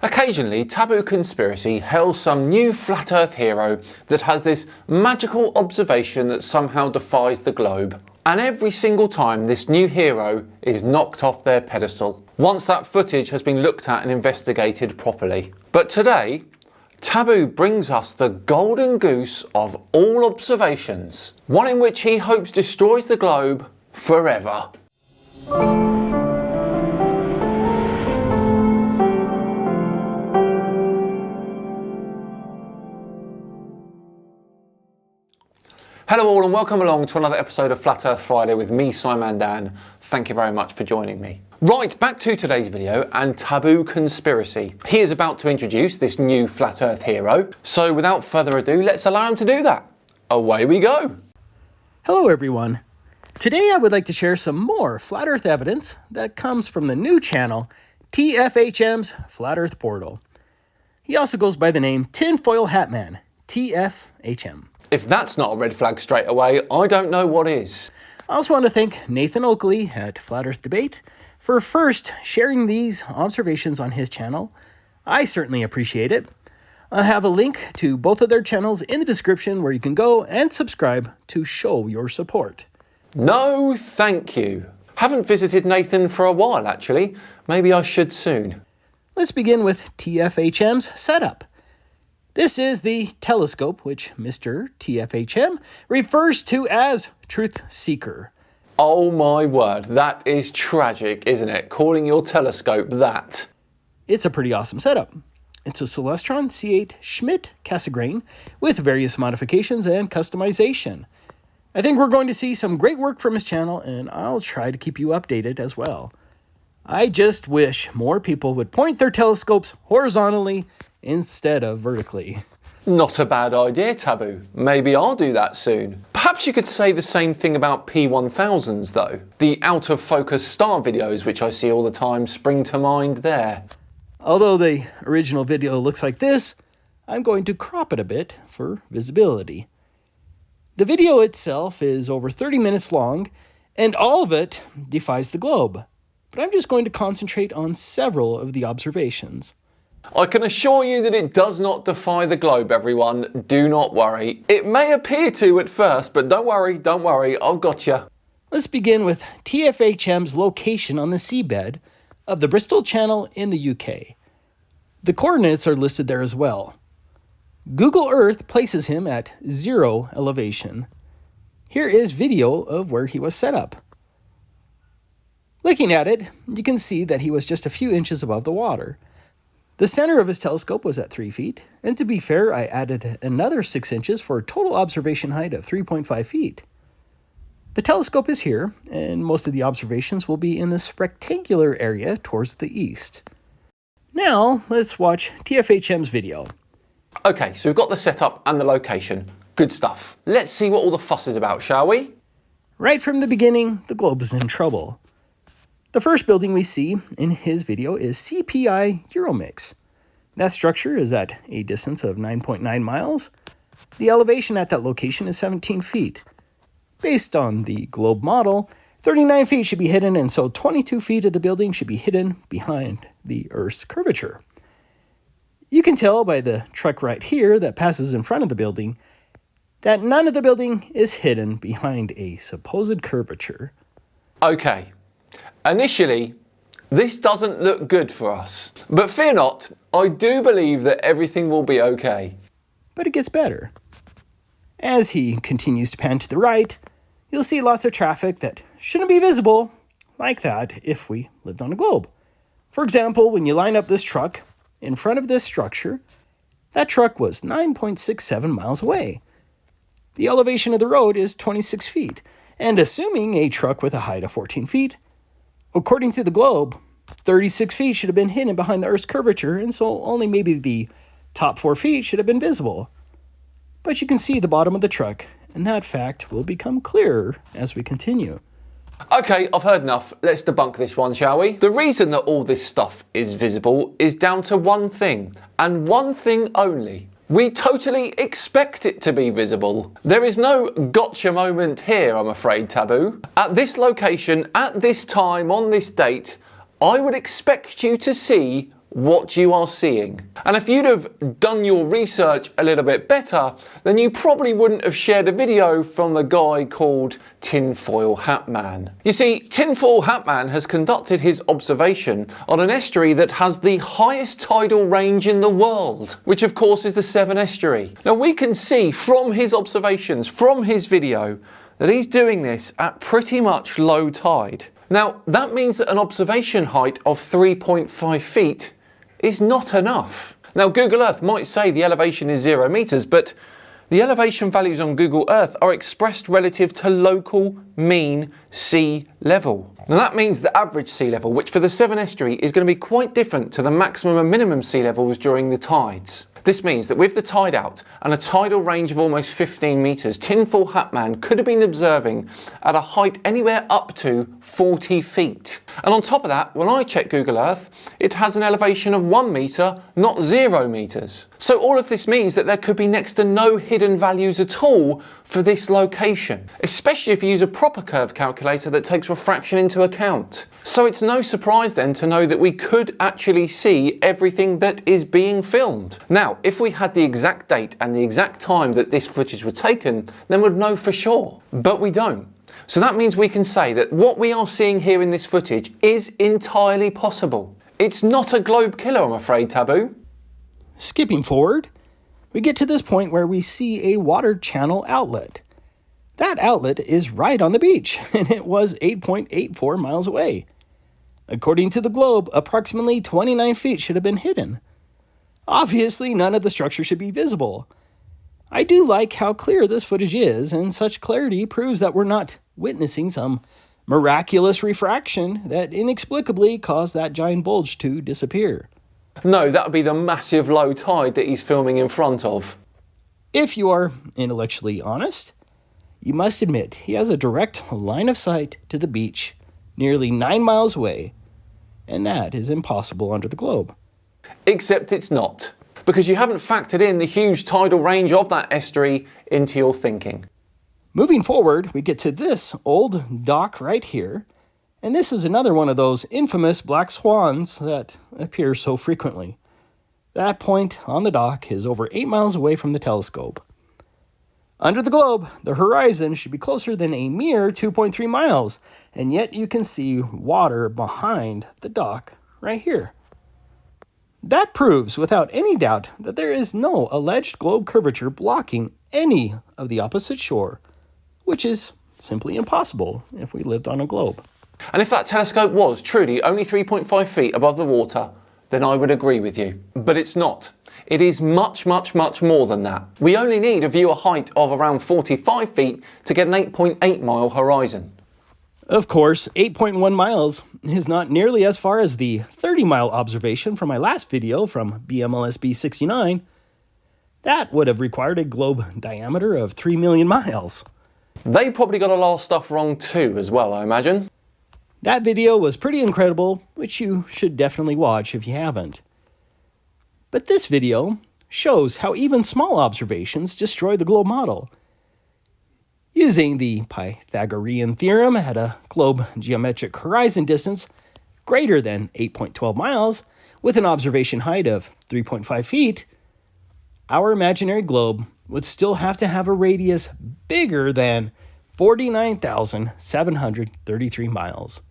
Occasionally, Taboo Conspiracy hails some new flat earth hero that has this magical observation that somehow defies the globe. And every single time this new hero is knocked off their pedestal, once that footage has been looked at and investigated properly. But today, Taboo brings us the golden goose of all observations, one in which he hopes destroys the globe forever. Hello all and welcome along to another episode of Flat Earth Friday with me, Simon Dan. Thank you very much for joining me. Right, back to today's video and Taboo Conspiracy. He is about to introduce this new Flat Earth hero, so without further ado, let's allow him to do that. Away we go. Hello everyone. Today I would like to share some more Flat Earth evidence that comes from the new channel, TFHM's Flat Earth Portal. He also goes by the name Tinfoil Hatman, TFHM. If that's not a red flag straight away, I don't know what is. I also want to thank Nathan Oakley at Flat Earth Debate for first sharing these observations on his channel. I certainly appreciate it. I'll have a link to both of their channels in the description where you can go and subscribe to show your support. No, thank you. Haven't visited Nathan for a while actually. Maybe I should soon. Let's begin with TFHM's setup. This is the telescope, which Mr. TFHM refers to as Truth Seeker. Oh my word, that is tragic, isn't it? Calling your telescope that. It's a pretty awesome setup. It's a Celestron C8 Schmidt Cassegrain with various modifications and customization. I think we're going to see some great work from his channel, and I'll try to keep you updated as well. I just wish more people would point their telescopes horizontally instead of vertically. Not a bad idea, Taboo. Maybe I'll do that soon. Perhaps you could say the same thing about P1000s though. The out of focus star videos which I see all the time spring to mind there. Although the original video looks like this, I'm going to crop it a bit for visibility. The video itself is over 30 minutes long, and all of it defies the globe. But I'm just going to concentrate on several of the observations. I can assure you that it does not defy the globe, everyone. Do not worry. It may appear to at first, but don't worry, I've got you. Let's begin with TFHM's location on the seabed of the Bristol Channel in the UK. The coordinates are listed there as well. Google Earth places him at 0 elevation. Here is video of where he was set up. Looking at it, you can see that he was just a few inches above the water. The center of his telescope was at 3 feet, and to be fair, I added another 6 inches for a total observation height of 3.5 feet. The telescope is here, and most of the observations will be in this rectangular area towards the east. Now, let's watch TFHM's video. Okay, so we've got the setup and the location. Good stuff. Let's see what all the fuss is about, shall we? Right from the beginning, the globe is in trouble. The first building we see in his video is CPI Euromix. That structure is at a distance of 9.9 miles. The elevation at that location is 17 feet. Based on the globe model, 39 feet should be hidden, and so 22 feet of the building should be hidden behind the Earth's curvature. You can tell by the truck right here that passes in front of the building that none of the building is hidden behind a supposed curvature. Okay. Initially, this doesn't look good for us, but fear not, I do believe that everything will be okay. But it gets better. As he continues to pan to the right, you'll see lots of traffic that shouldn't be visible like that if we lived on a globe. For example, when you line up this truck in front of this structure, that truck was 9.67 miles away. The elevation of the road is 26 feet, and assuming a truck with a height of 14 feet, according to the globe, 36 feet should have been hidden behind the Earth's curvature, and so only maybe the top 4 feet should have been visible. But you can see the bottom of the truck, and that fact will become clearer as we continue. Okay, I've heard enough. Let's debunk this one, shall we? The reason that all this stuff is visible is down to one thing, and one thing only. We totally expect it to be visible. There is no gotcha moment here, I'm afraid, Taboo. At this location, at this time, on this date, I would expect you to see what you are seeing. And if you'd have done your research a little bit better, then you probably wouldn't have shared a video from the guy called Tinfoil Hatman. You see, Tinfoil Hatman has conducted his observation on an estuary that has the highest tidal range in the world, which of course is the Severn Estuary. Now we can see from his observations, from his video, that he's doing this at pretty much low tide. Now that means that an observation height of 3.5 feet is not enough. Now Google Earth might say the elevation is 0 meters, but the elevation values on Google Earth are expressed relative to local mean sea level. Now that means the average sea level, which for the Severn Estuary is going to be quite different to the maximum and minimum sea levels during the tides. This means that with the tide out and a tidal range of almost 15 metres, Tinfoil Hatman could have been observing at a height anywhere up to 40 feet. And on top of that, when I check Google Earth, it has an elevation of 1 metre, not 0 metres. So all of this means that there could be next to no hidden values at all for this location, especially if you use a proper curve calculator that takes refraction into account. So it's no surprise then to know that we could actually see everything that is being filmed. Now, if we had the exact date and the exact time that this footage was taken, then we'd know for sure. But we don't. So that means we can say that what we are seeing here in this footage is entirely possible. It's not a globe killer, I'm afraid, Taboo. Skipping forward, we get to this point where we see a water channel outlet. That outlet is right on the beach, and it was 8.84 miles away. According to the globe, approximately 29 feet should have been hidden. Obviously, none of the structure should be visible. I do like how clear this footage is, and such clarity proves that we're not witnessing some miraculous refraction that inexplicably caused that giant bulge to disappear. No, that would be the massive low tide that he's filming in front of. If you are intellectually honest, you must admit he has a direct line of sight to the beach nearly 9 miles away, and that is impossible under the globe. Except it's not, because you haven't factored in the huge tidal range of that estuary into your thinking. Moving forward, we get to this old dock right here, and this is another one of those infamous black swans that appear so frequently. That point on the dock is over 8 miles away from the telescope. Under the globe, the horizon should be closer than a mere 2.3 miles, and yet you can see water behind the dock right here. That proves without any doubt that there is no alleged globe curvature blocking any of the opposite shore, which is simply impossible if we lived on a globe. And if that telescope was truly only 3.5 feet above the water, then I would agree with you. But it's not. It is much, much, much more than that. We only need a viewer height of around 45 feet to get an 8.8 mile horizon. Of course, 8.1 miles is not nearly as far as the 30-mile observation from my last video from BMLSB 69. That would have required a globe diameter of 3 million miles. They probably got a lot of stuff wrong too as well, I imagine. That video was pretty incredible, which you should definitely watch if you haven't. But this video shows how even small observations destroy the globe model. Using the Pythagorean theorem at a globe geometric horizon distance greater than 8.12 miles with an observation height of 3.5 feet, our imaginary globe would still have to have a radius bigger than 49,733 miles.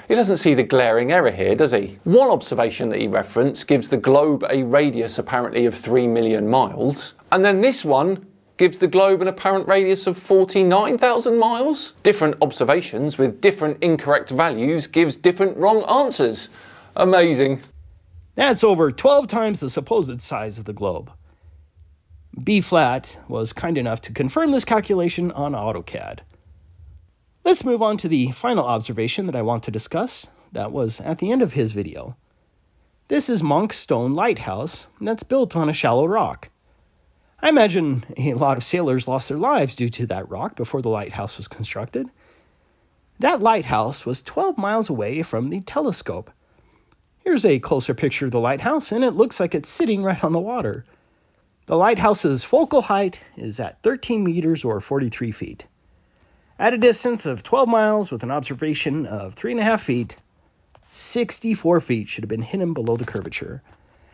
He doesn't see the glaring error here, does he? One observation that he referenced gives the globe a radius apparently of 3 million miles, and then this one gives the globe an apparent radius of 49,000 miles. Different observations with different incorrect values gives different wrong answers. Amazing. That's over 12 times the supposed size of the globe. B-Flat was kind enough to confirm this calculation on AutoCAD. Let's move on to the final observation that I want to discuss. That was at the end of his video. This is Monk's Stone Lighthouse that's built on a shallow rock. I imagine a lot of sailors lost their lives due to that rock before the lighthouse was constructed. That lighthouse was 12 miles away from the telescope. Here's a closer picture of the lighthouse, and it looks like it's sitting right on the water. The lighthouse's focal height is at 13 meters or 43 feet. At a distance of 12 miles with an observation of 3.5 feet, 64 feet should have been hidden below the curvature.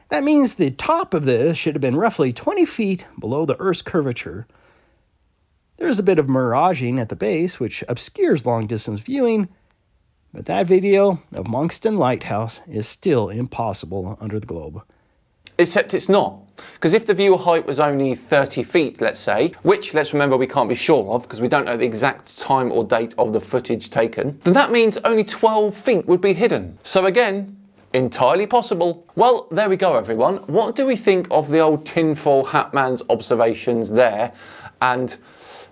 That means the top of this should have been roughly 20 feet below the Earth's curvature. There's a bit of miraging at the base, which obscures long-distance viewing, but that video of Monkston Lighthouse is still impossible under the globe. Except it's not, because if the viewer height was only 30 feet, let's say, which let's remember we can't be sure of because we don't know the exact time or date of the footage taken, then that means only 12 feet would be hidden. So again, entirely possible. Well, there we go everyone. What do we think of the old Tinfoil Hatman's observations there and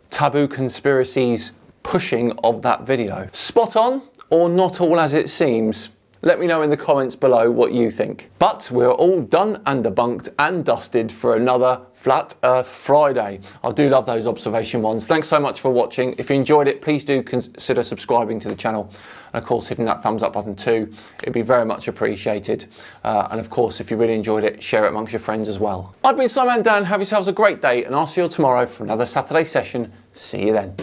Taboo Conspiracy's pushing of that video? Spot on or not all as it seems? Let me know in the comments below what you think. But we're all done and debunked and dusted for another Flat Earth Friday. I do love those observation ones. Thanks so much for watching. If you enjoyed it, please do consider subscribing to the channel. And of course, hitting that thumbs up button too. It'd be very much appreciated. And of course, if you really enjoyed it, share it amongst your friends as well. I've been Simon Dan. Have yourselves a great day and I'll see you tomorrow for another Saturday session. See you then.